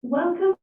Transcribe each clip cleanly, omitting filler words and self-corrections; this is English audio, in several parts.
Welcome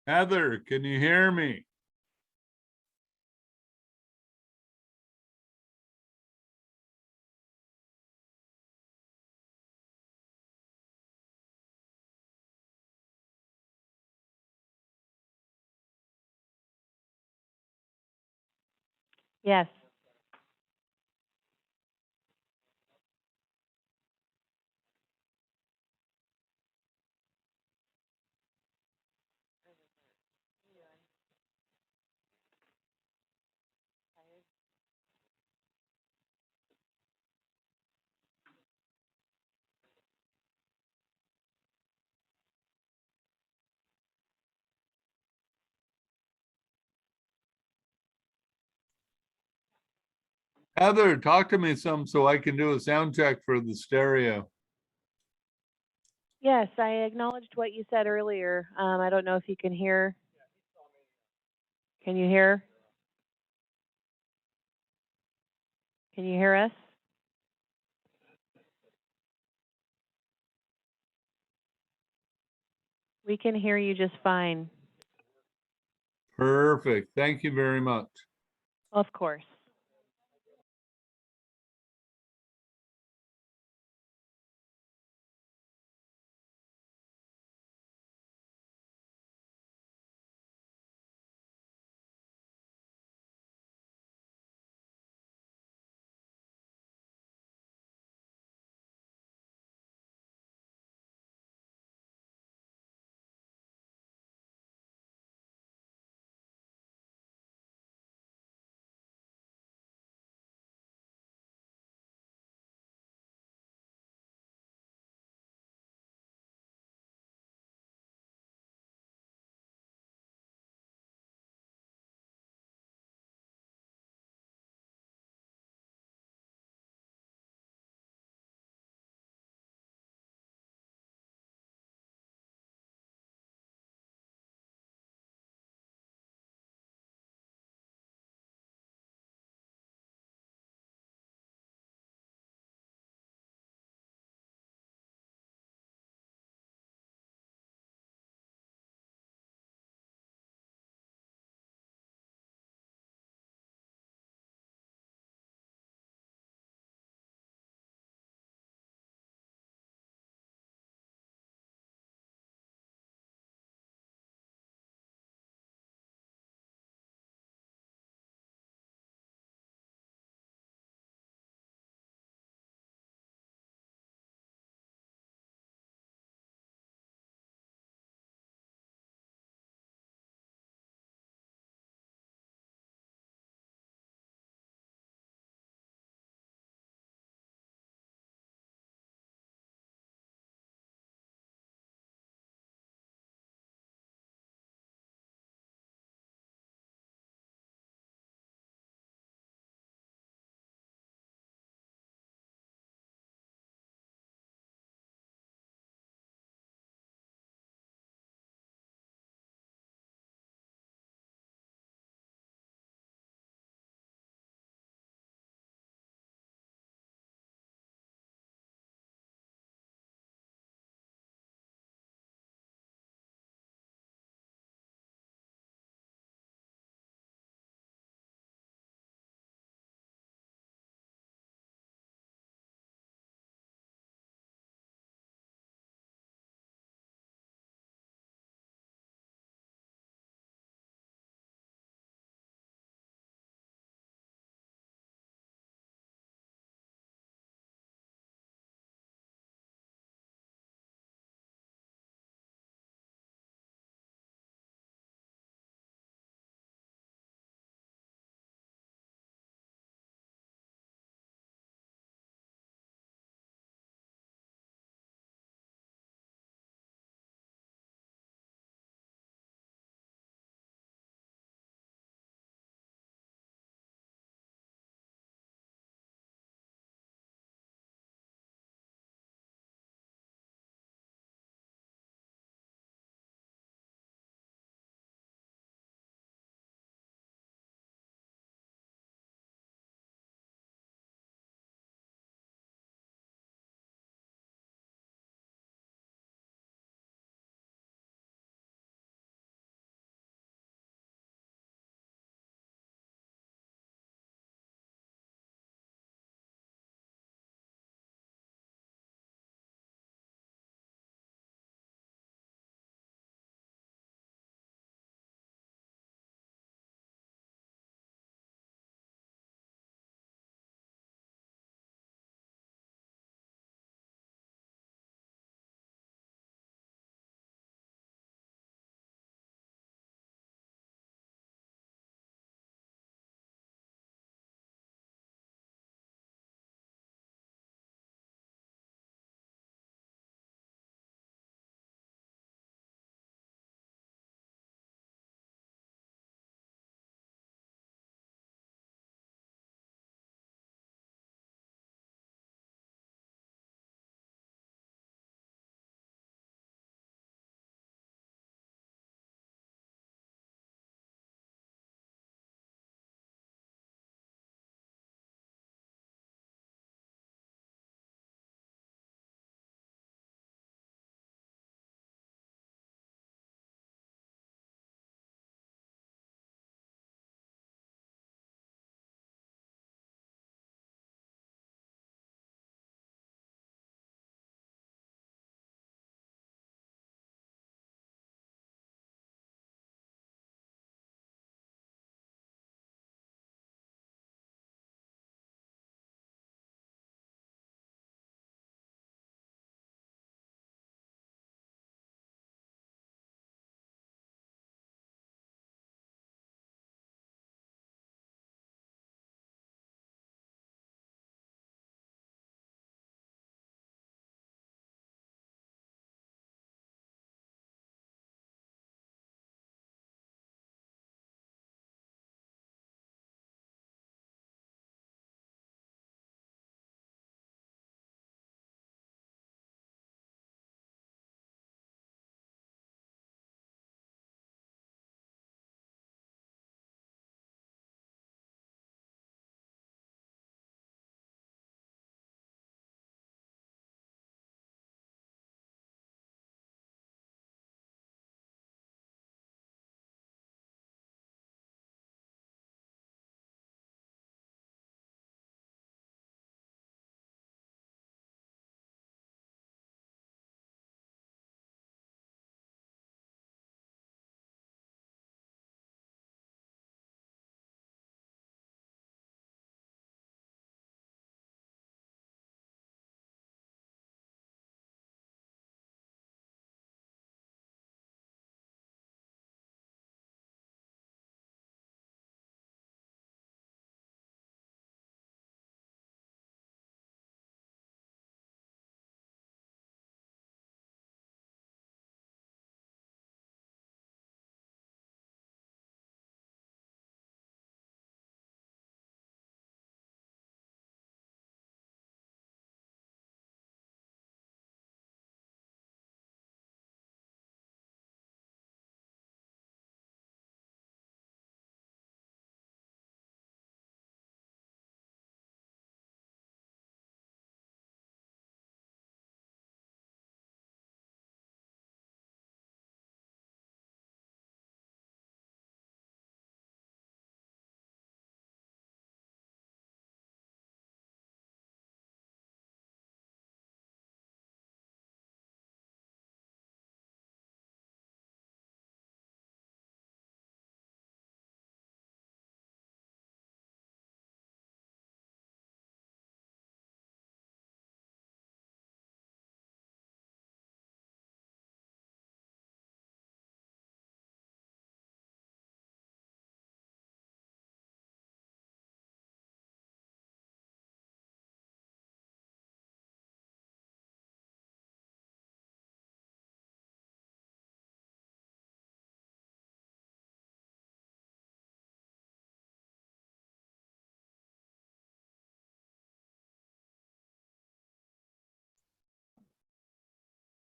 Heather, can you hear me? Yes. Heather, talk to me some so I can do a sound check for the stereo. Yes, I acknowledged what you said earlier. I don't know if you can hear. Can you hear? Can you hear us? We can hear you just fine. Perfect. Thank you very much. Of course.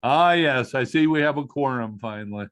Ah, yes, I see we have a quorum finally.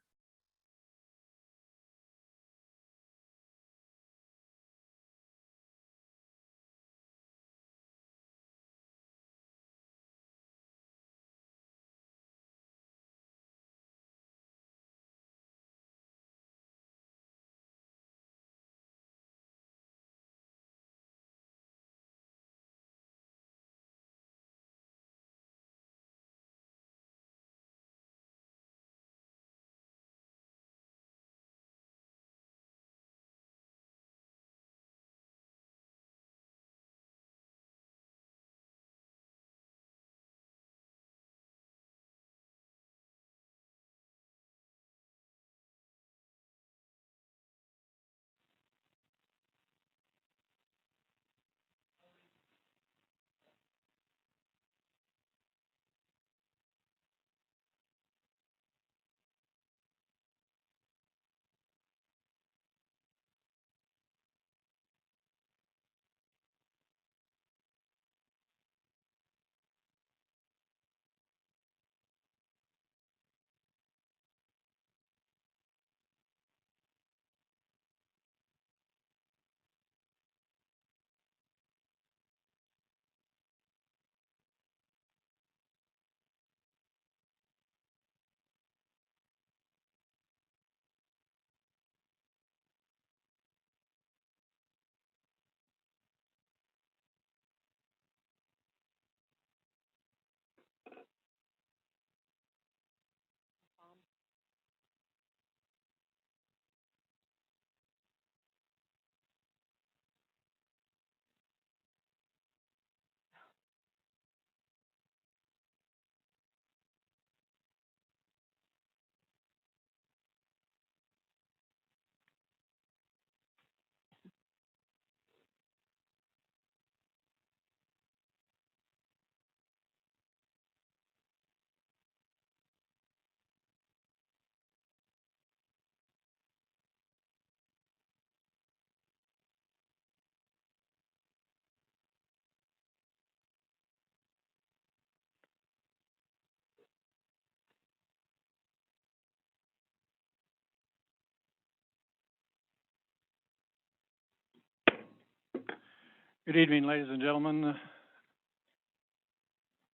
Good evening, ladies and gentlemen. I'd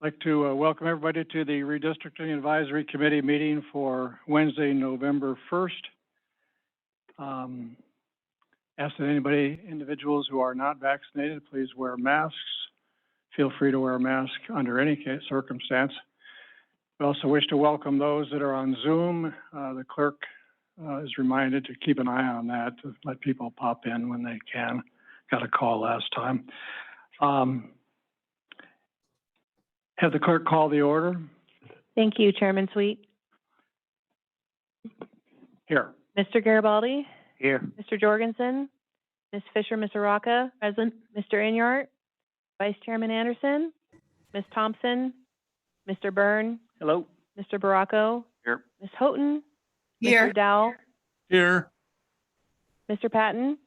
like to welcome everybody to the Redistricting Advisory Committee meeting for Wednesday, November 1st. Ask that individuals who are not vaccinated, please wear masks. Feel free to wear a mask under any circumstance. We also wish to welcome those that are on Zoom. The clerk is reminded to keep an eye on that, to let people pop in when they can. Got a call last time. Have the clerk call the order. Thank you, Chairman Sweet. Here. Mr. Garibaldi, Here. Mr. Jorgensen, Ms. Fisher, Ms. Araka, present, Mr. Inyart, Vice Chairman Anderson, Ms. Thompson, Mr. Byrne, Hello. Mr. Baracco, Here. Ms. Houghton, Here. Mr. Dowell, Here, Mr. Patton,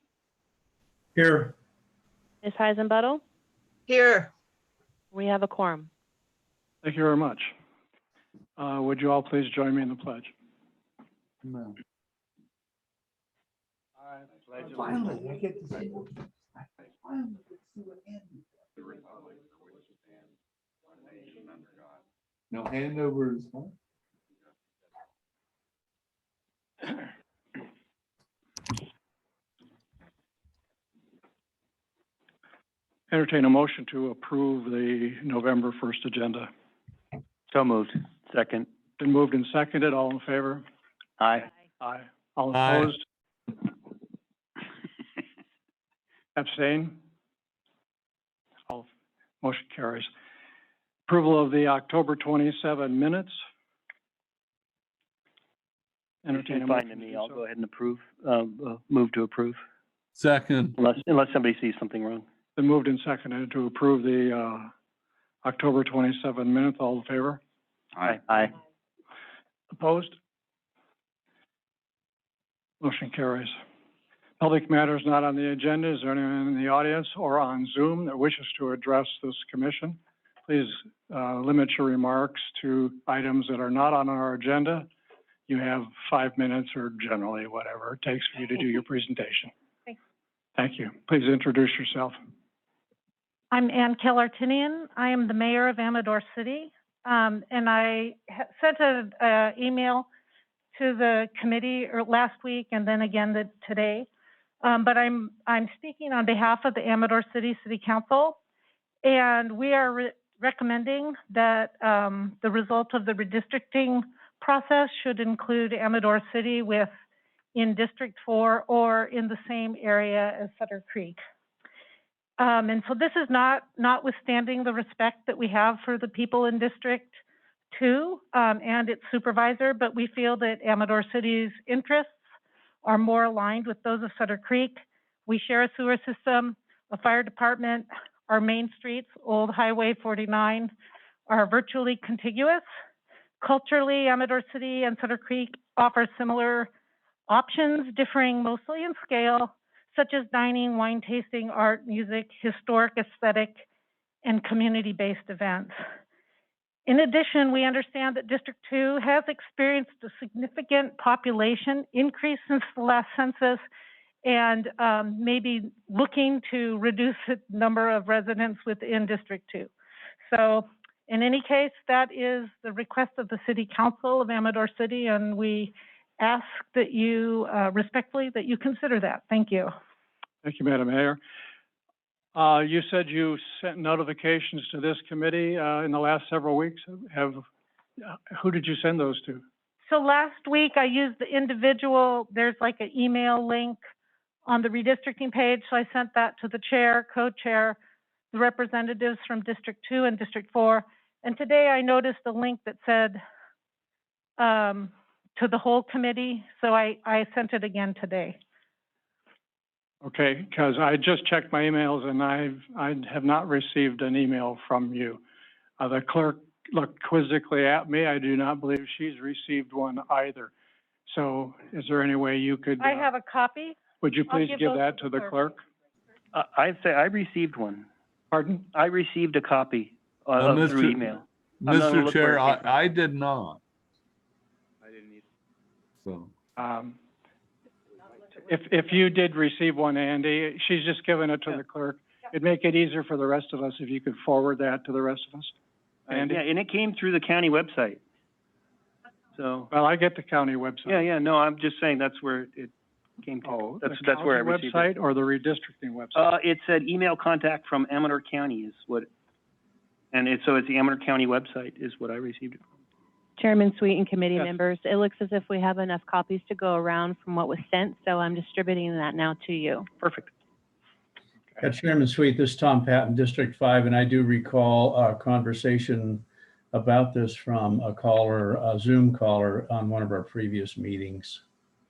Here. Ms. Heisenbuttle. Here. We have a quorum. Thank you very much. Would you all please join me in the pledge? no. Finally, I get to see. I finally get to see what Andy. No handovers, huh? Entertain a motion to approve the November 1st agenda. So moved. Second. Been moved and seconded. All in favor? Aye. Aye. All Aye. opposed? Abstain? All, motion carries. Approval of the October 27 minutes. Entertain a Fine motion to to me. do I'll so. go ahead and approve, move to approve, Second, unless somebody sees something wrong. Been moved and seconded to approve the October 27 minutes. All in favor? Aye. Aye. Opposed? Motion carries. Public matters not on the agenda. Is there anyone in the audience or on Zoom that wishes to address this commission? please limit your remarks to items that are not on our agenda. You have 5 minutes or generally whatever it takes for you to do your presentation. Thanks. Thank you. Please introduce yourself. I'm Ann Kellartinian. I am the mayor of Amador City. And I sent an email to the committee last week and then again today. But I'm speaking on behalf of the Amador City Council. And we are recommending that the result of the redistricting process should include Amador City in District 4 or in the same area as Sutter Creek. And so this is notwithstanding the respect that we have for the people in District 2 and its supervisor, but we feel that Amador City's interests are more aligned with those of Sutter Creek. We share a sewer system, a fire department, our main streets, Old Highway 49, are virtually contiguous. Culturally, Amador City and Sutter Creek offer similar options, differing mostly in scale, such as dining, wine tasting, art, music, historic aesthetic, and community-based events. In addition, we understand that District 2 has experienced a significant population increase since the last census and may be looking to reduce the number of residents within District 2. So in any case, that is the request of the City Council of Amador City, and we ask that you respectfully that you consider that. Thank you. Thank you, Madam Mayor. You said you sent notifications to this committee in the last several weeks. Who did you send those to? So last week I used the individual, there's like an email link on the redistricting page. So I sent that to the chair, co-chair, the representatives from District 2 and District 4. And today I noticed a link that said to the whole committee. So I sent it again today. Okay, because I just checked my emails and I have not received an email from you. The clerk looked quizzically at me. I do not believe she's received one either. So is there any way you could? I have a copy. Would you please give those that to the clerk? I'd say I received one. Pardon? I received a copy through email. I'm gonna Mr. look Chair, where it came from. I did not. I didn't either. So, If you did receive one, Andy, she's just given it to the clerk. It'd make it easier for the rest of us if you could forward that to the rest of us. Andy? Yeah, and it came through the county website. So, Well, I get the county website. yeah, no, I'm just saying that's where it came to. Oh, That's the where I county received website it. or the redistricting website? It said email contact from Amador County is what, and so it's the Amador County website is what I received it from. Chairman Sweet and committee Yes. members, it looks as if we have enough copies to go around from what was sent, so I'm distributing that now to you. Perfect. Chairman Sweet, this is Tom Patton, District 5, and I do recall a conversation about this from a caller, a Zoom caller on one of our previous meetings.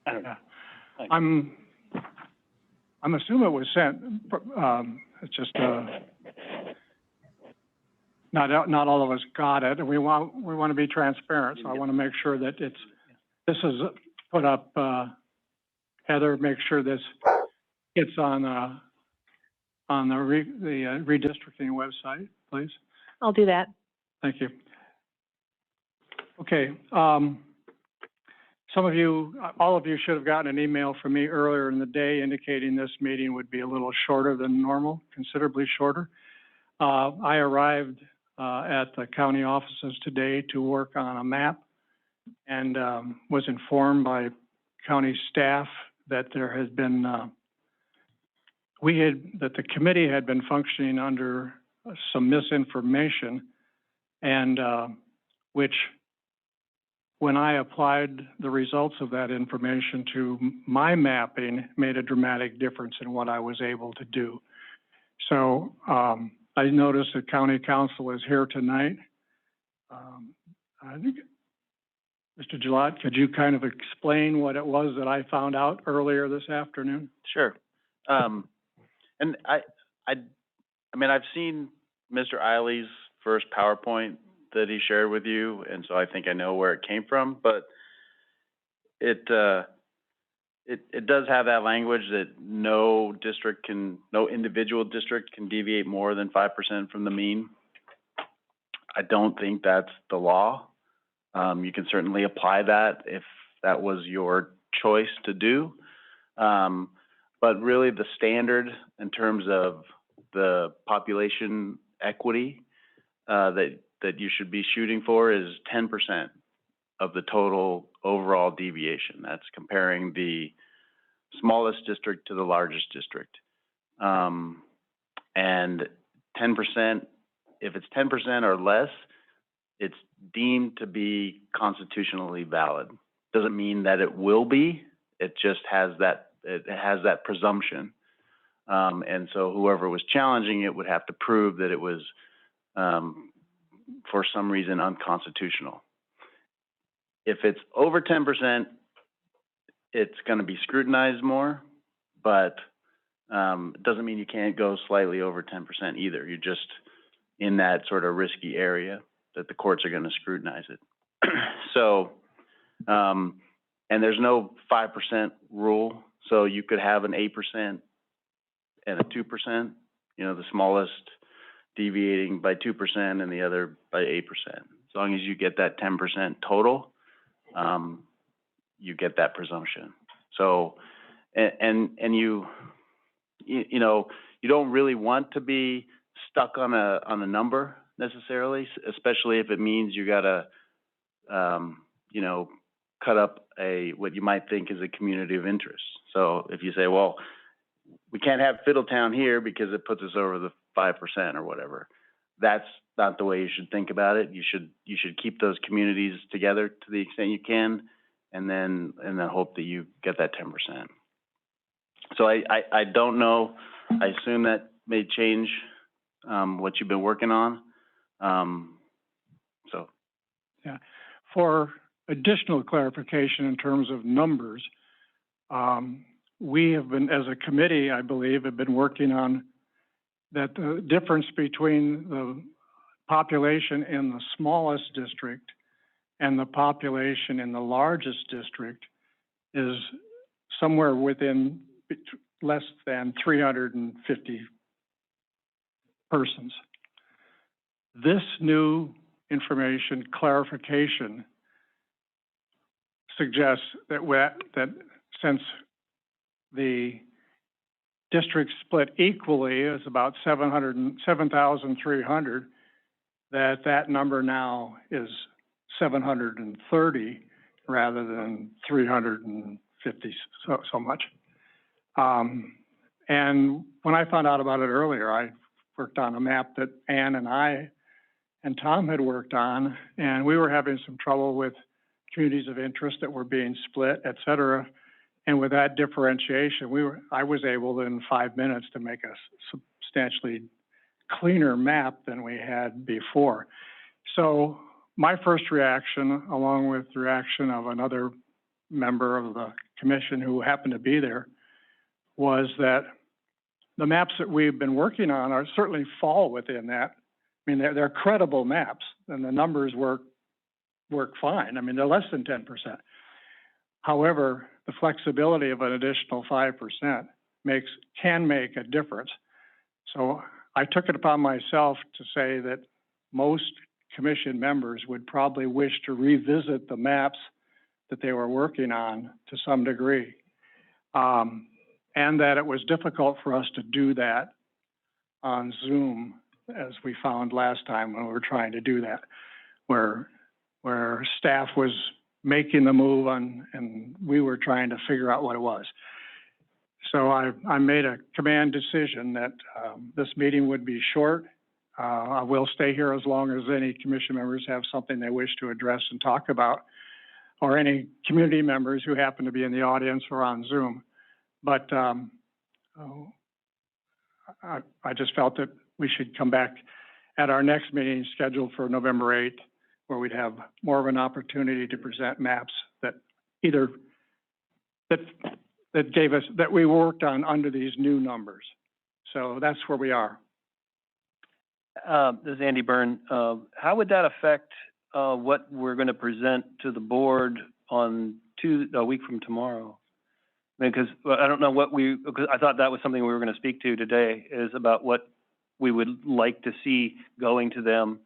I don't know. I'm assuming it was sent, it's just, not all of us got it, and we want to be transparent, so I want to make sure that this is put up, Heather, make sure this gets on the redistricting website, please. I'll do that. Thank you. Okay, some of you, all of you should have gotten an email from me earlier in the day indicating this meeting would be a little shorter than normal, considerably shorter. I arrived at the county offices today to work on a map and was informed by county staff that there has been, that the committee had been functioning under some misinformation and which when I applied the results of that information to my mapping made a dramatic difference in what I was able to do. So I noticed that county council is here tonight. I think, Mr. Gillette, could you kind of explain what it was that I found out earlier this afternoon? Sure. And I mean, I've seen Mr. Eiley's first PowerPoint that he shared with you, and so I think I know where it came from, but it does have that language that no individual district can deviate more than 5% from the mean. I don't think that's the law. You can certainly apply that if that was your choice to do. But really the standard in terms of the population equity that you should be shooting for is 10% of the total overall deviation. That's comparing the smallest district to the largest district. And 10%, if it's 10% or less, it's deemed to be constitutionally valid. Doesn't mean that it will be, it just has that presumption. And so whoever was challenging it would have to prove that it was, for some reason, unconstitutional. If it's over 10%, it's going to be scrutinized more, but it doesn't mean you can't go slightly over 10% either. You're just in that sort of risky area that the courts are going to scrutinize it. So, and there's no 5% rule. So you could have an 8% and a 2%, you know, the smallest deviating by 2% and the other by 8%. As long as you get that 10% total, you get that presumption. So, and you know, you don't really want to be stuck on a number necessarily, especially if it means you gotta, you know, cut up what you might think is a community of interest. So if you say, well, we can't have Fiddletown here because it puts us over the 5% or whatever, that's not the way you should think about it. You should keep those communities together to the extent you can, and then hope that you get that 10%. So I don't know. I assume that may change what you've been working on. So Yeah. For additional clarification in terms of numbers, we have been, as a committee, I believe, have been working on that the difference between the population in the smallest district and the population in the largest district is somewhere within less than 350 persons. This new information clarification suggests that since the district split equally is about 7,300, that number now is 730 rather than 350 so much. And when I found out about it earlier, I worked on a map that Ann and I and Tom had worked on, and we were having some trouble with communities of interest that were being split, et cetera. And with that differentiation, I was able in 5 minutes to make a substantially cleaner map than we had before. So my first reaction, along with the reaction of another member of the commission who happened to be there, was that the maps that we've been working on are certainly fall within that. I mean, they're credible maps, and the numbers work fine. I mean, they're less than 10%. However, the flexibility of an additional 5% can make a difference. So I took it upon myself to say that most commission members would probably wish to revisit the maps that they were working on to some degree. And that it was difficult for us to do that on Zoom, as we found last time when we were trying to do that, where staff was making the move on, and we were trying to figure out what it was. So I made a command decision that this meeting would be short. I will stay here as long as any commission members have something they wish to address and talk about, or any community members who happen to be in the audience or on Zoom. But I just felt that we should come back at our next meeting scheduled for November 8th, where we'd have more of an opportunity to present maps that gave us, that we worked on under these new numbers. So that's where we are. This is Andy Byrne. How would that affect what we're going to present to the board on a week from tomorrow? Because I don't know because I thought that was something we were going to speak to today, is about what we would like to see going to them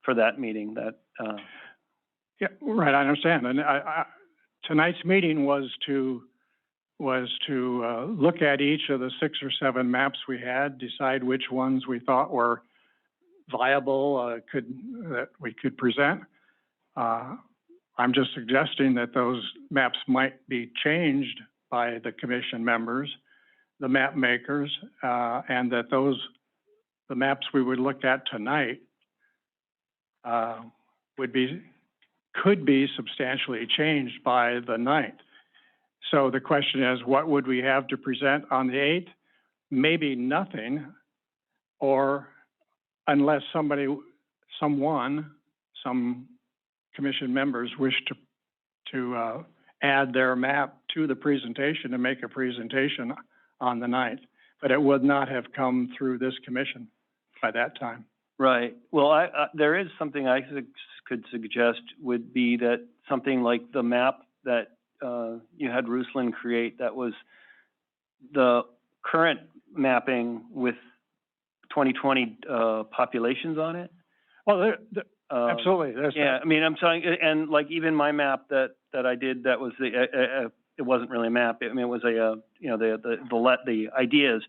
for that meeting, that, Yeah, right, I understand. And tonight's meeting was to look at each of the 6 or 7 maps we had, decide which ones we thought were viable, that we could present. I'm just suggesting that those maps might be changed by the commission members, the map makers, and that the maps we would look at tonight could be substantially changed by the 9th. So the question is, what would we have to present on the 8th? Maybe nothing, or unless some commission members wish to add their map to the presentation and make a presentation on the 9th. But it would not have come through this commission by that time. right. Well, there is something I could suggest would be that something like the map that you had Ruslan create, that was the current mapping with 2020 populations on it. Well, absolutely. Yeah, I mean, I'm saying, and like even my map that I did, that was it wasn't really a map. I mean, it was the ideas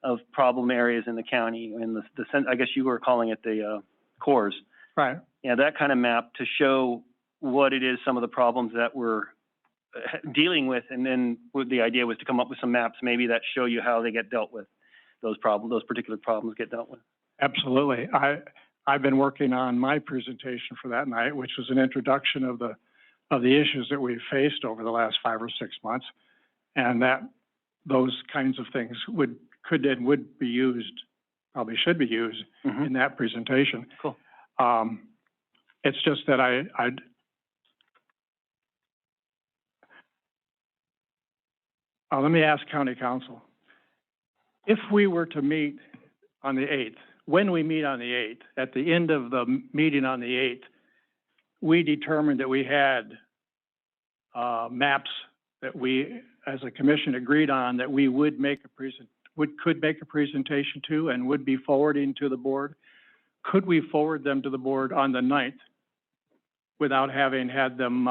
of problem areas in the county, and I guess you were calling it the cores. Right. Yeah, that kind of map to show what it is, some of the problems that we're dealing with, and then the idea was to come up with some maps maybe that show you how they get dealt with, those particular problems get dealt with. Absolutely. I've been working on my presentation for that night, which was an introduction of the issues that we've faced over the last 5 or 6 months, and that those kinds of things would be used, probably should be used in that presentation. Cool. It's just that let me ask County Council. If we were to meet on the 8th, when we meet on the 8th, at the end of the meeting on the 8th, we determined that we had maps that we, as a commission, agreed on that we would could make a presentation to and would be forwarding to the board. Could we forward them to the board on the 9th without having had them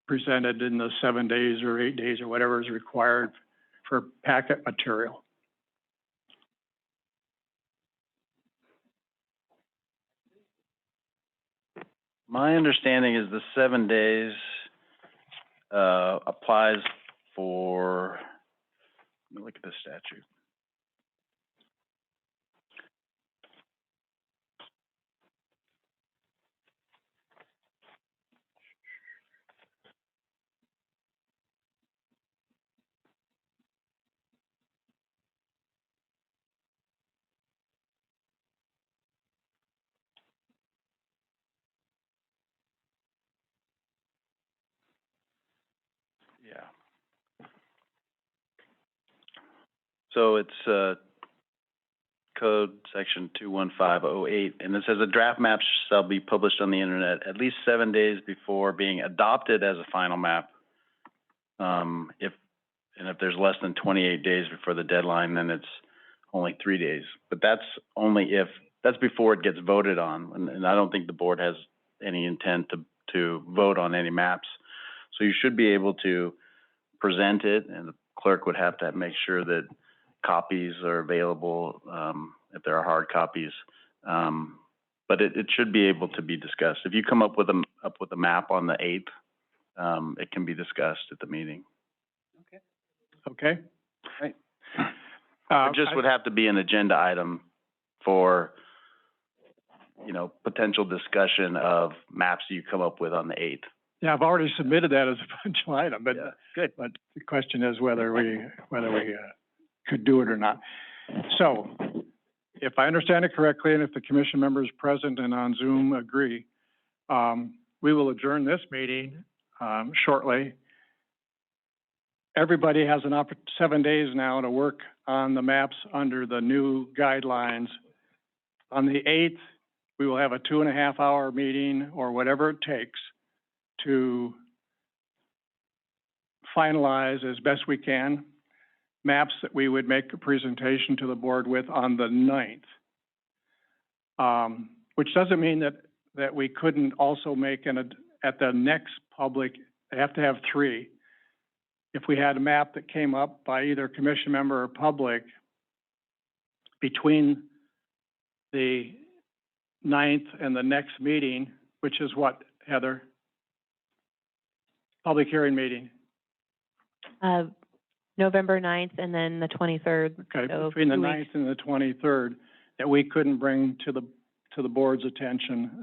presented in the 7 days or 8 days or whatever is required for packet material? My understanding is the 7 days applies for, let me look at the statute. Yeah. So it's code section 21508, and it says a draft map shall be published on the internet at least 7 days before being adopted as a final map. If there's less than 28 days before the deadline, then it's only 3 days. But that's only if that's before it gets voted on, and I don't think the board has any intent to vote on any maps. So you should be able to present it, and the clerk would have to make sure that copies are available, if there are hard copies. But it should be able to be discussed. If you come up with a map on the 8th, it can be discussed at the meeting. Okay. Right. It just would have to be an agenda item for, potential discussion of maps you come up with on the 8th. Yeah, I've already submitted that as a potential item, but Yeah, good. But the question is whether we could do it or not. So, if I understand it correctly, and if the commission members present and on Zoom agree, we will adjourn this meeting shortly. Everybody has 7 days now to work on the maps under the new guidelines. On the 8th, we will have a 2.5-hour meeting or whatever it takes to finalize as best we can maps that we would make a presentation to the board with on the 9th. Which doesn't mean that we couldn't also make at the next public, they have to have 3. If we had a map that came up by either commission member or public between the 9th and the next meeting, which is what, Heather? Public hearing meeting. November 9th and then the 23rd. Okay, So between the 2 9th weeks. and the 23rd, that we couldn't bring to the board's attention,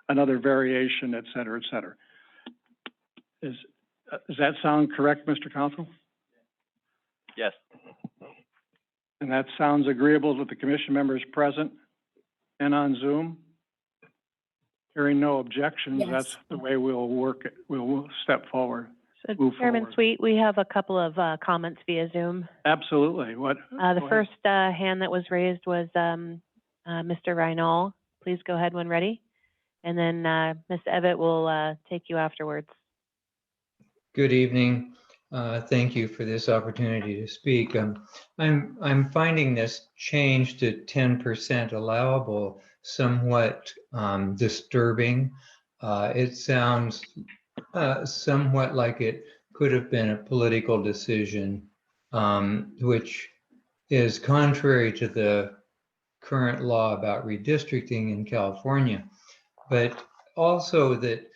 another variation, et cetera, et cetera. Does that sound correct, Mr. Council? Yes. And that sounds agreeable to the commission members present and on Zoom? Hearing no objections, Yes. that's the way we'll work it. We'll step forward. So Move Chairman forward. Sweet, we have a couple of comments via Zoom. Absolutely. What? The go ahead. first hand that was raised was Mr. Reinald. Please go ahead when ready. And then Ms. Evett will take you afterwards. Good evening. Thank you for this opportunity to speak. I'm finding this change to 10% allowable somewhat disturbing. It sounds somewhat like it could have been a political decision, which is contrary to the current law about redistricting in California. But also that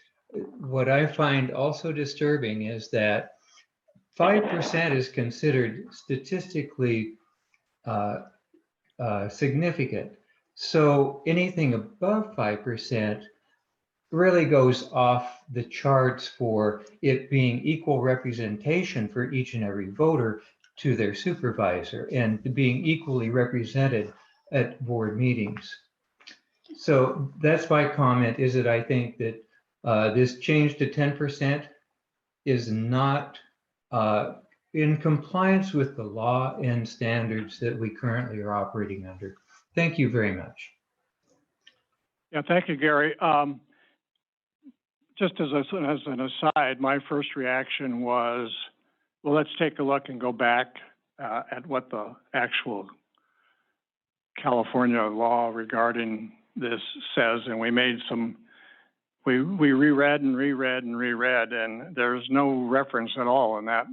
what I find also disturbing is that 5% is considered statistically significant. So anything above 5% really goes off the charts for it being equal representation for each and every voter to their supervisor and being equally represented at board meetings. So that's my comment, is that I think that this change to 10% is not in compliance with the law and standards that we currently are operating under. Thank you very much. Yeah, thank you, Gary. Just as an aside, my first reaction was, well, let's take a look and go back at what the actual California law regarding this says, and we made we reread and reread and reread, and there's no reference at all in that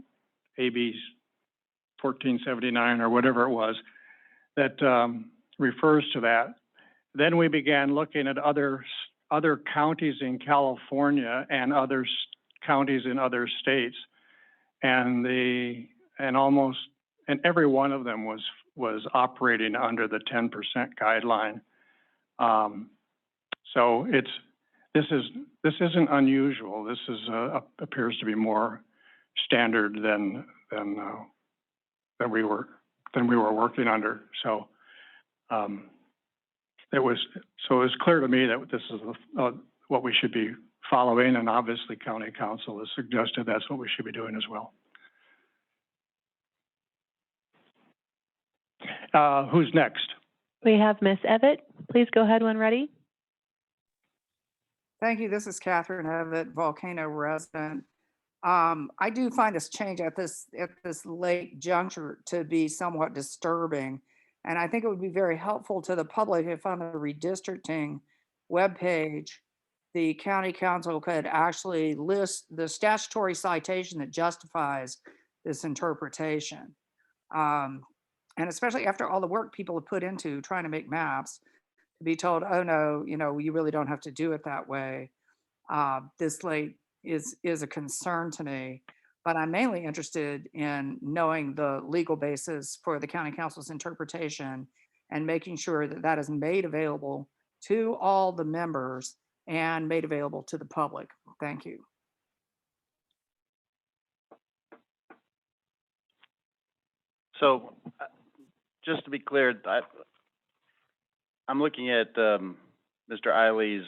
AB 1479 or whatever it was that refers to that. Then we began looking at other counties in California and other counties in other states, and every one of them was operating under the 10% guideline. So this isn't unusual. This is appears to be more standard than we were working under. So it was clear to me that this is what we should be following, and obviously County Council has suggested that's what we should be doing as well. Who's next? We have Ms. Evett. Please go ahead when ready. Thank you. This is Catherine Evett, Volcano resident. I do find this change at this late juncture to be somewhat disturbing. And I think it would be very helpful to the public if on the redistricting webpage, the county council could actually list the statutory citation that justifies this interpretation. And especially after all the work people have put into trying to make maps, to be told, oh no, you really don't have to do it that way. This late is a concern to me, but I'm mainly interested in knowing the legal basis for the county council's interpretation and making sure that that is made available to all the members and made available to the public. Thank you. So, just to be clear, I'm looking at Mr. Eiley's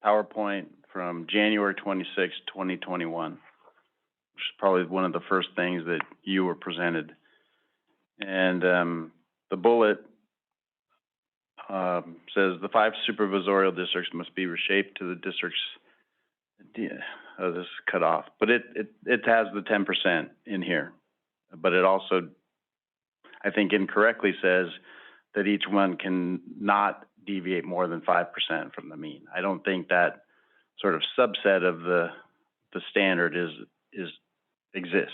PowerPoint from January 26, 2021, which is probably one of the first things that you were presented. And the bullet says the 5 supervisorial districts must be reshaped to the districts. Oh, this is cut off, but it has the 10% in here, but it also, I think, incorrectly says that each one can not deviate more than 5% from the mean. I don't think that sort of subset of the standard exists.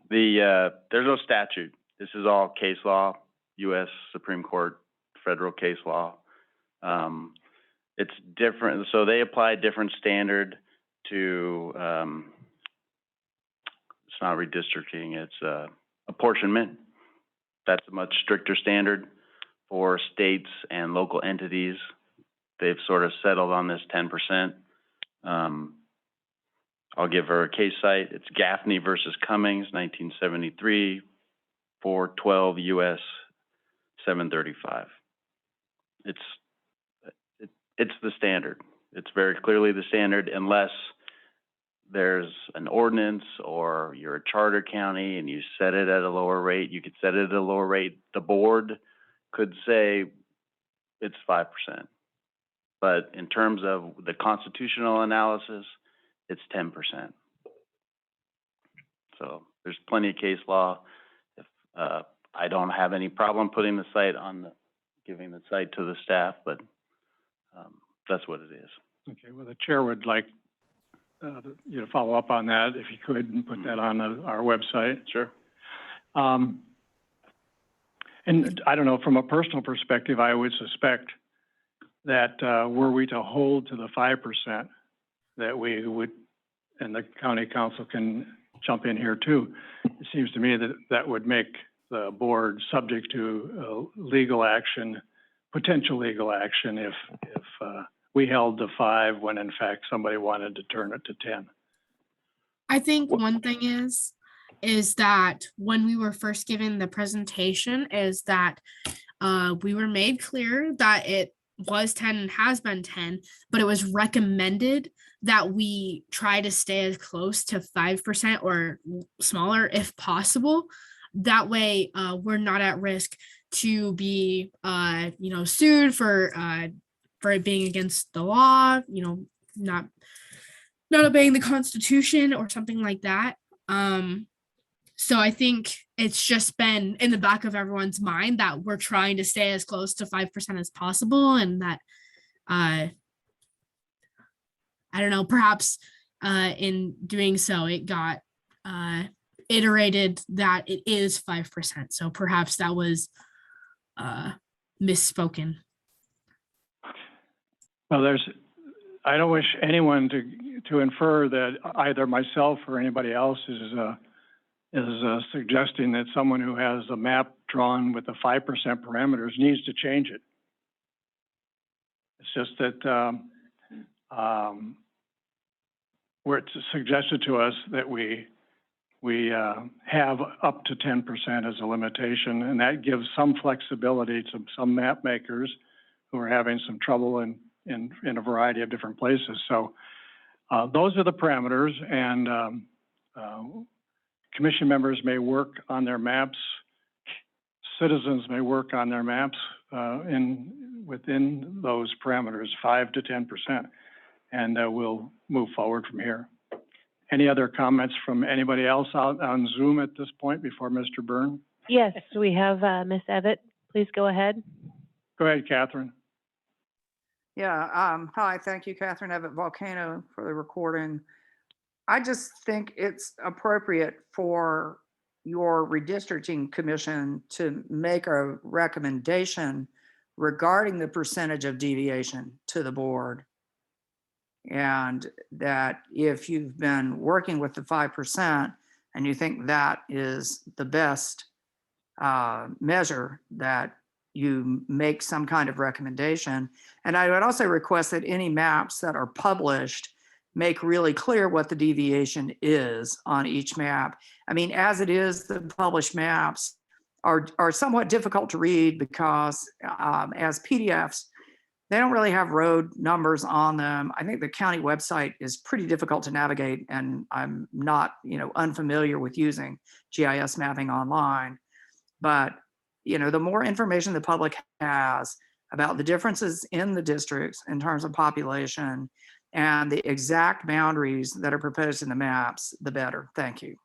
There's no statute. This is all case law, U.S. Supreme Court, federal case law. It's different. So they apply a different standard to, it's not redistricting, it's apportionment. That's a much stricter standard for states and local entities. They've sort of settled on this 10%. I'll give her a case site. It's Gaffney versus Cummings, 1973, 412 U.S. 735. It's the standard. It's very clearly the standard, unless there's an ordinance or you're a charter county and you set it at a lower rate. You could set it at a lower rate. The board could say it's 5%. But in terms of the constitutional analysis, it's 10%. So there's plenty of case law. If, I don't have any problem putting the site on giving the site to the staff, but that's what it is. Okay, well, the chair would like you to follow up on that, if you could, and put that on our website. Sure. And I don't know, from a personal perspective, I would suspect that were we to hold to the 5%, that we would, and the county council can jump in here too, it seems to me that that would make the board subject to legal action, potential legal action, if we held to 5 when in fact somebody wanted to turn it to 10. I think one thing is that when we were first given the presentation is that we were made clear that it was 10 and has been 10, but it was recommended that we try to stay as close to 5% or smaller if possible. That way we're not at risk to be sued for it being against the law, not obeying the Constitution or something like that. So I think it's just been in the back of everyone's mind that we're trying to stay as close to 5% as possible, and that I don't know, perhaps in doing so, it got iterated that it is 5%. So perhaps that was misspoken. Well, I don't wish anyone to infer that either myself or anybody else is suggesting that someone who has a map drawn with the 5% parameters needs to change it. It's just that where it's suggested to us that we have up to 10% as a limitation, and that gives some flexibility to some map makers who are having some trouble in a variety of different places. So those are the parameters, and commission members may work on their maps. Citizens may work on their maps within those parameters, 5 to 10%, and we'll move forward from here. Any other comments from anybody else out on Zoom at this point before Mr. Byrne? Yes, we have Ms. Evett. Please go ahead. Go ahead, Catherine. Yeah, hi, thank you, Catherine Evett Volcano, for the recording. I just think it's appropriate for your redistricting commission to make a recommendation regarding the percentage of deviation to the board. And that if you've been working with the 5% and you think that is the best measure, that you make some kind of recommendation. And I would also request that any maps that are published make really clear what the deviation is on each map. I mean, as it is, the published maps are somewhat difficult to read because as PDFs, they don't really have road numbers on them. I think the county website is pretty difficult to navigate, and I'm not, unfamiliar with using GIS mapping online. But, the more information the public has about the differences in the districts in terms of population and the exact boundaries that are proposed in the maps, the better. Thank you.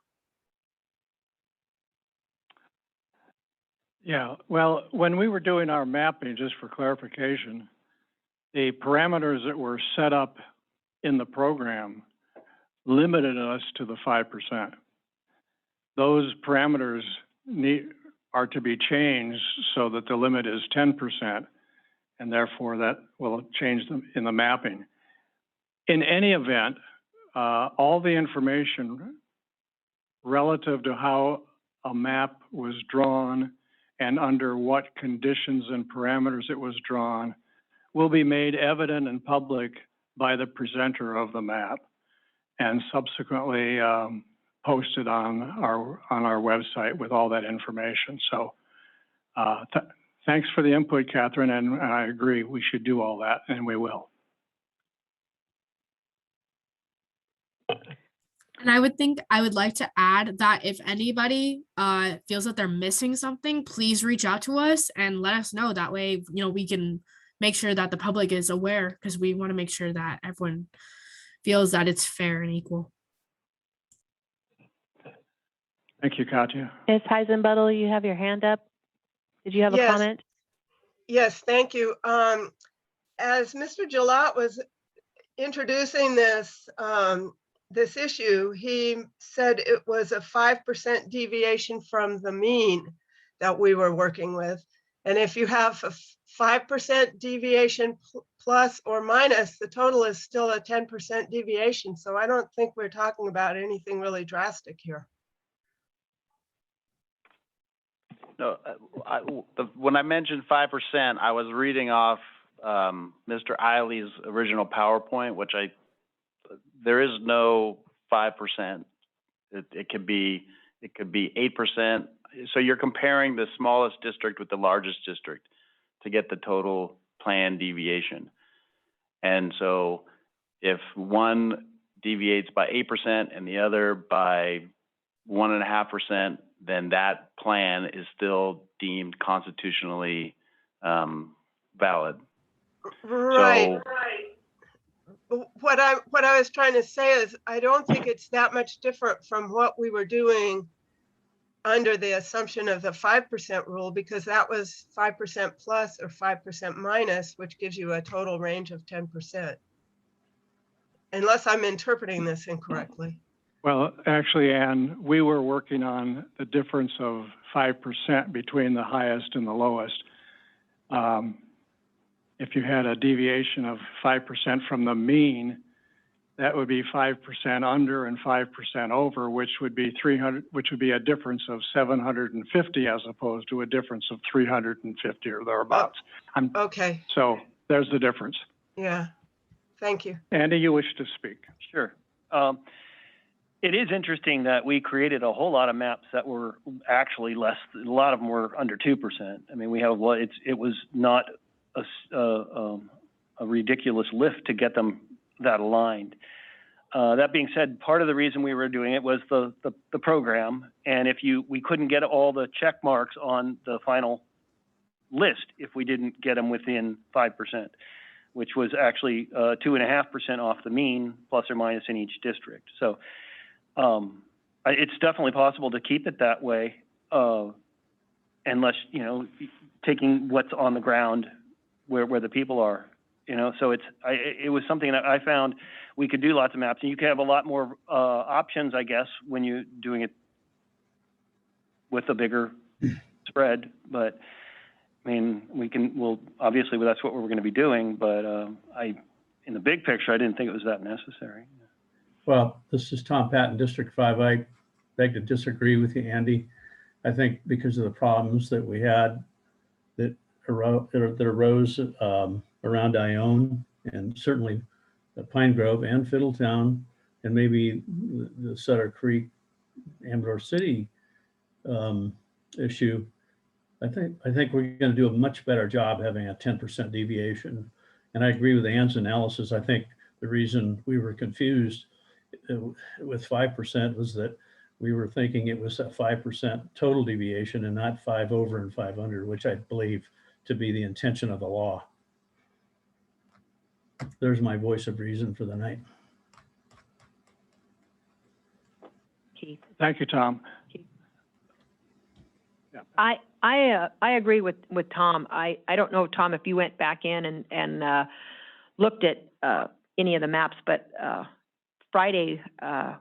Yeah, well, when we were doing our mapping, just for clarification, the parameters that were set up in the program limited us to the 5%. Those parameters are to be changed so that the limit is 10%, and therefore that will change them in the mapping. In any event, all the information relative to how a map was drawn and under what conditions and parameters it was drawn will be made evident and public by the presenter of the map and subsequently posted on our website with all that information. So thanks for the input, Catherine, and I agree we should do all that, and we will. And I would like to add that if anybody feels that they're missing something, please reach out to us and let us know. That way, we can make sure that the public is aware, because we want to make sure that everyone feels that it's fair and equal. Thank you, Katya. Ms. Heisenbuttel, you have your hand up. Did you have a comment? Yes, thank you. As Mr. Gillot was introducing this, this issue, he said it was a 5% deviation from the mean that we were working with. And if you have a 5% deviation plus or minus, the total is still a 10% deviation. So I don't think we're talking about anything really drastic here. No, when I mentioned 5%, I was reading off Mr. Eiley's original PowerPoint, which there is no 5%. It could be 8%. So you're comparing the smallest district with the largest district to get the total plan deviation. And so if one deviates by 8% and the other by 1.5%, then that plan is still deemed constitutionally valid. Right, right. What I was trying to say is I don't think it's that much different from what we were doing under the assumption of the 5% rule, because that was 5% plus or 5% minus, which gives you a total range of 10%. Unless I'm interpreting this incorrectly. Well, actually, Ann, we were working on the difference of 5% between the highest and the lowest. If you had a deviation of 5% from the mean, that would be 5% under and 5% over, which would be 300, which would be a difference of 750 as opposed to a difference of 350 or thereabouts. Okay. So there's the difference. Yeah. Thank you. Andy, you wish to speak? Sure. It is interesting that we created a whole lot of maps that were actually less. A lot of them were under 2%. I mean, we have it was not a ridiculous lift to get them that aligned. That being said, part of the reason we were doing it was the program, and we couldn't get all the check marks on the final list if we didn't get them within 5%, which was actually 2.5% off the mean, plus or minus in each district. So it's definitely possible to keep it that way, unless taking what's on the ground where the people are. So it was something that I found we could do lots of maps, and you can have a lot more options, I guess, when you're doing it with a bigger spread. But I mean, we'll obviously that's what we're going to be doing. But in the big picture, I didn't think it was that necessary. Well, this is Tom Patton, District 5. I beg to disagree with you, Andy. I think because of the problems that we had that arose around Ione, and certainly the Pine Grove and Fiddletown, and maybe the Sutter Creek, Amador City issue, I think we're going to do a much better job having a 10% deviation. And I agree with Ann's analysis. I think the reason we were confused with 5% was that we were thinking it was a 5% total deviation and not 5 over and 5 under, which I believe to be the intention of the law. There's my voice of reason for the night. Keith. Thank you, Tom. Keith. Yeah. I agree with Tom. I don't know, Tom, if you went back in and looked at any of the maps, but Friday I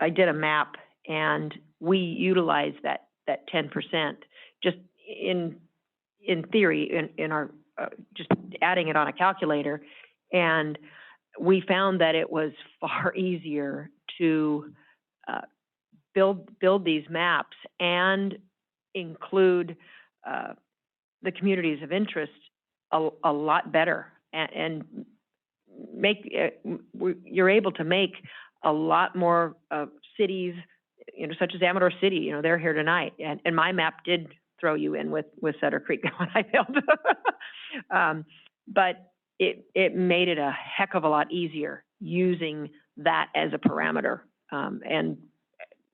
did a map and we utilized that 10% just in theory in our just adding it on a calculator, and we found that it was far easier to build these maps and include the communities of interest a lot better, and make you're able to make a lot more cities, such as Amador City. They're here tonight, and my map did throw you in with Sutter Creek when I failed. But it made it a heck of a lot easier using that as a parameter, and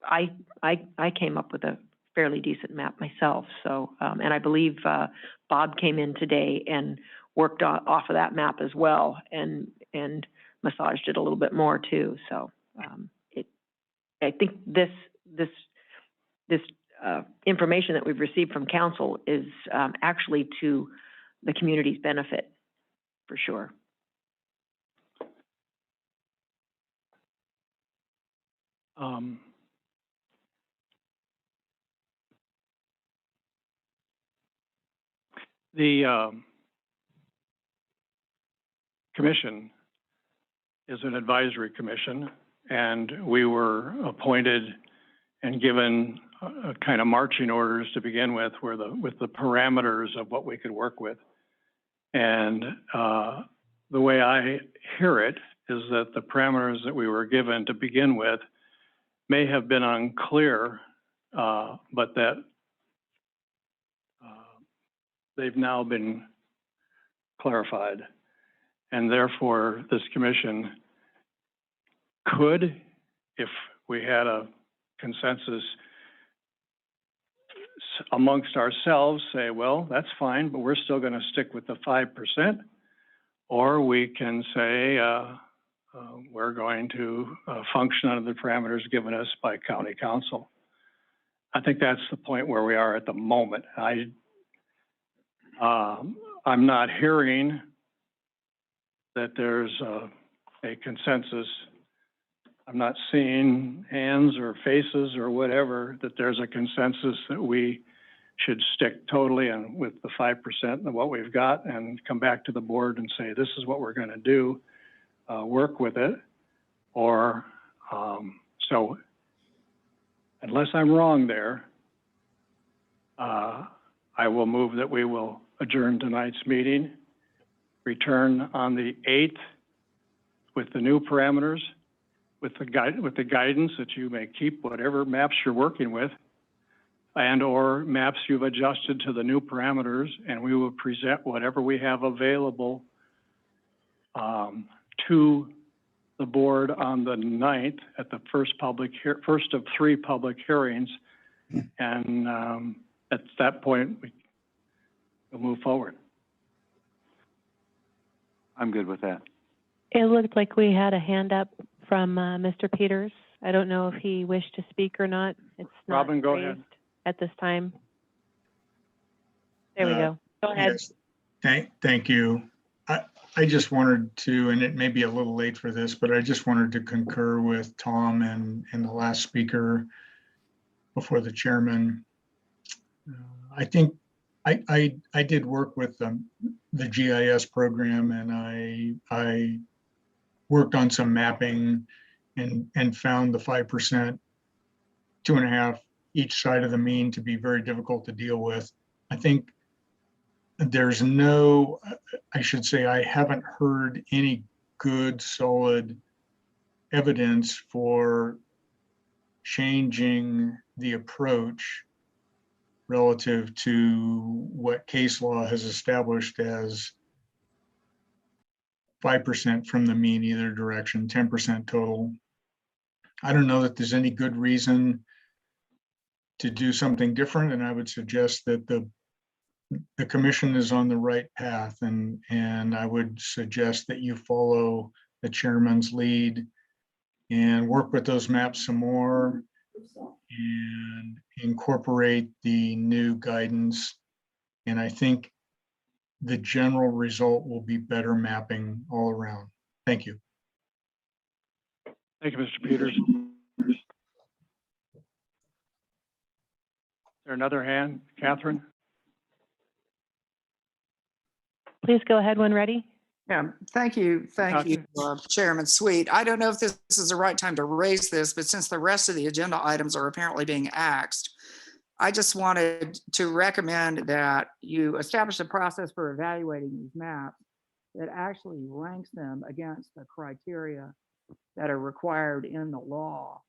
I came up with a fairly decent map myself. So, and I believe Bob came in today and worked off of that map as well, and massaged it a little bit more too. So, I think this information that we've received from council is actually to the community's benefit, for sure. The commission is an advisory commission, and we were appointed and given a kind of marching orders to begin with, with the parameters of what we could work with. And the way I hear it is that the parameters that we were given to begin with may have been unclear, but that they've now been clarified. And therefore, this commission could, if we had a consensus amongst ourselves, say, well, that's fine, but we're still going to stick with the 5%. Or we can say, we're going to function under the parameters given us by county council. I think that's the point where we are at the moment. I'm not hearing that there's a consensus. I'm not seeing hands or faces or whatever, that there's a consensus that we should stick totally and with the 5% of what we've got and come back to the board and say, this is what we're going to do, work with it. Or, so unless I'm wrong there, I will move that we will adjourn tonight's meeting, return on the 8th with the new parameters, with the guidance that you may keep whatever maps you're working with, and or maps you've adjusted to the new parameters, and we will present whatever we have available to the board on the 9th at the first of 3 public hearings, and at that point we'll move forward. I'm good with that. It looked like we had a hand up from Mr. Peters. I don't know if he wished to speak or not. It's not Robin, go ahead. At this time. There we go. Go ahead. Yes. Thank you. I just wanted to, and it may be a little late for this, but I just wanted to concur with Tom and the last speaker before the chairman. I think I did work with the GIS program, and I worked on some mapping and found the 5%, 2.5 each side of the mean to be very difficult to deal with. I think there's I should say, I haven't heard any good, solid evidence for changing the approach relative to what case law has established as 5% from the mean either direction, 10% total. I don't know that there's any good reason to do something different, and I would suggest that the commission is on the right path, and I would suggest that you follow the chairman's lead and work with those maps some more and incorporate the new guidance. And I think the general result will be better mapping all around. Thank you. Thank you, Mr. Peters. Is there another hand? Catherine? Please go ahead when ready. Yeah, thank you, Chairman Sweet. I don't know if this is the right time to raise this, but since the rest of the agenda items are apparently being axed, I just wanted to recommend that you establish a process for evaluating these maps that actually ranks them against the criteria that are required in the law,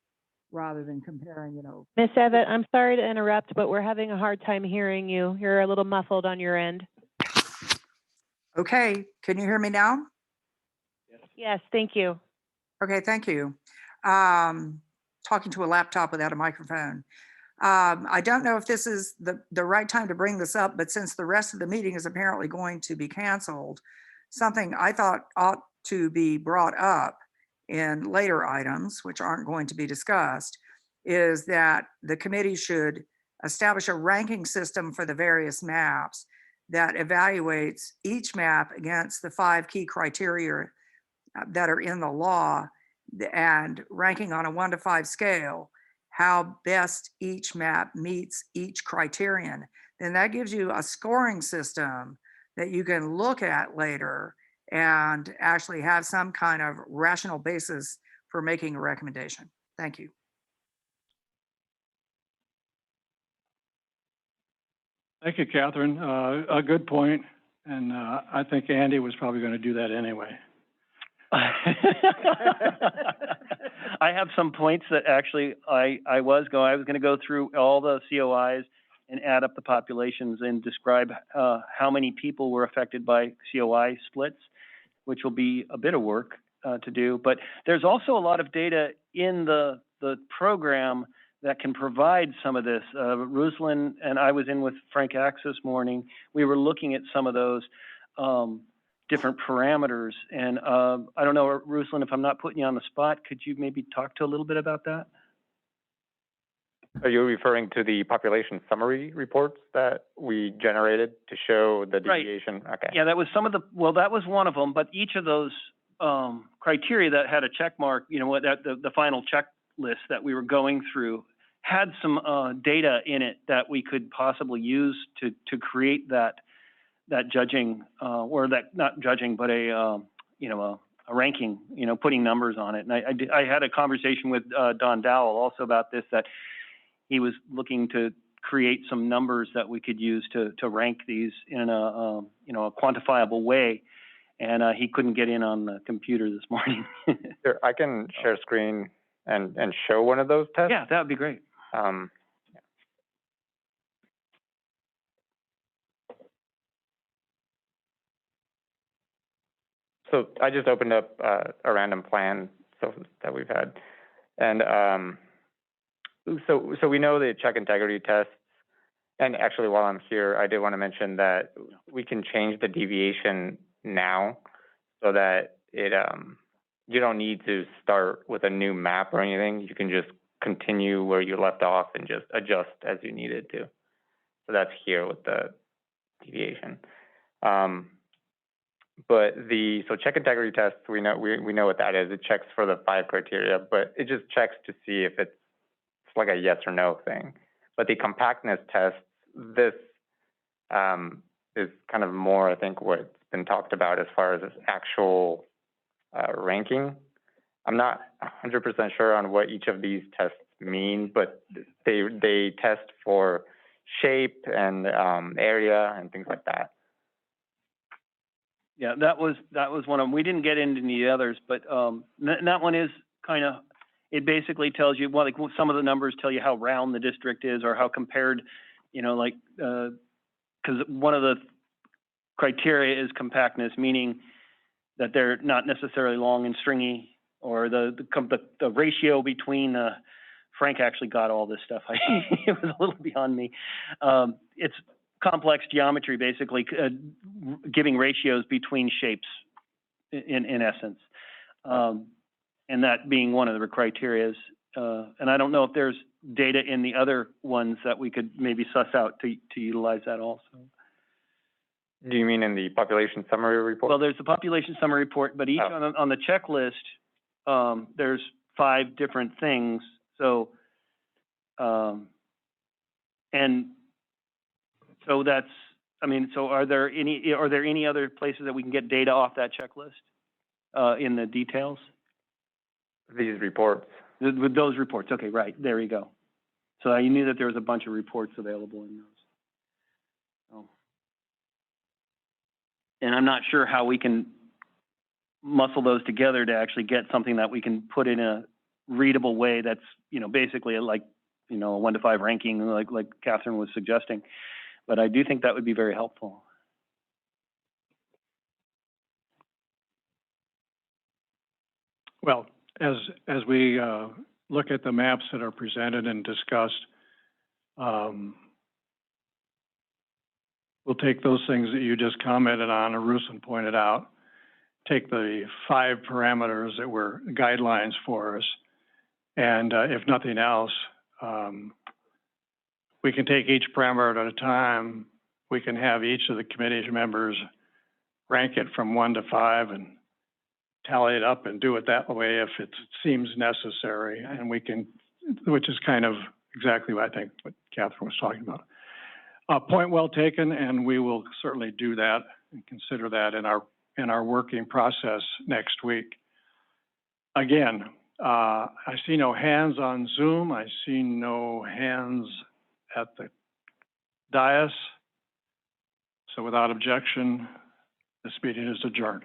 rather than comparing, Miss Evett, I'm sorry to interrupt, but we're having a hard time hearing you. You're a little muffled on your end. Okay, can you hear me now? Yes, thank you. Okay, thank you. Talking to a laptop without a microphone. I don't know if this is the right time to bring this up, but since the rest of the meeting is apparently going to be canceled, something I thought ought to be brought up in later items, which aren't going to be discussed, is that the committee should establish a ranking system for the various maps that evaluates each map against the 5 key criteria that are in the law, and ranking on a 1 to 5 scale, how best each map meets each criterion. Then that gives you a scoring system that you can look at later and actually have some kind of rational basis for making a recommendation. Thank you. Thank you, Catherine. A good point. And I think Andy was probably going to do that anyway. I have some points that actually I was going to go through all the COIs and add up the populations and describe how many people were affected by COI splits, which will be a bit of work to do. But there's also a lot of data in the program that can provide some of this. Ruslan and I was in with Frank Axe this morning. We were looking at some of those different parameters. And I don't know, Ruslan, if I'm not putting you on the spot, could you maybe talk to a little bit about that? Are you referring to the population summary reports that we generated to show the deviation? Right. Okay. Yeah, that was that was one of them, but each of those criteria that had a check mark, the final checklist that we were going through had some data in it that we could possibly use to create that judging, or that, not judging, but a ranking, putting numbers on it. And I had a conversation with Don Dowell also about this, that he was looking to create some numbers that we could use to rank these in a quantifiable way. And he couldn't get in on the computer this morning. Sure, I can share screen and show one of those tests. Yeah, that would be great. So I just opened up a random plan that we've had. And so we know the check integrity tests. And actually, while I'm here, I did want to mention that we can change the deviation now so that it you don't need to start with a new map or anything. You can just continue where you left off and just adjust as you needed to. So that's here with the deviation. But so check integrity tests, we know what that is. It checks for the 5 criteria, but it just checks to see if it's like a yes or no thing. But the compactness tests, this is kind of more, I think, what's been talked about as far as this actual ranking. I'm not 100% sure on what each of these tests mean, but they test for shape and area and things like that. Yeah, that was one of them. We didn't get into any others, but that one is kind of, it basically tells you, like some of the numbers tell you how round the district is or how compared, because one of the criteria is compactness, meaning that they're not necessarily long and stringy, or the ratio between, Frank actually got all this stuff. It was a little beyond me. It's complex geometry, basically, giving ratios between shapes in essence. And that being one of the criterias. and I don't know if there's data in the other ones that we could maybe suss out to utilize that also. Do you mean in the population summary report? Well, there's the population summary report, but each on the checklist, there's 5 different things. So, and so that's, I mean, so are there any other places that we can get data off that checklist, in the details? These reports. With those reports, okay, right, there you go. So you knew that there was a bunch of reports available in those. So. And I'm not sure how we can muscle those together to actually get something that we can put in a readable way that's, you know, basically like, you know, a 1 to 5 ranking, like Catherine was suggesting. But I do think that would be very helpful. Well, as we look at the maps that are presented and discussed, we'll take those things that you just commented on, or Rusin pointed out, take the 5 parameters that were guidelines for us, and if nothing else, we can take each parameter at a time. We can have each of the committee members rank it from 1 to 5 and tally it up and do it that way if it seems necessary. And we can, which is kind of exactly what I think what Catherine was talking about. Point well taken, and we will certainly do that and consider that in our working process next week. Again, I see no hands on Zoom. I see no hands at the dais. So without objection, this meeting is adjourned.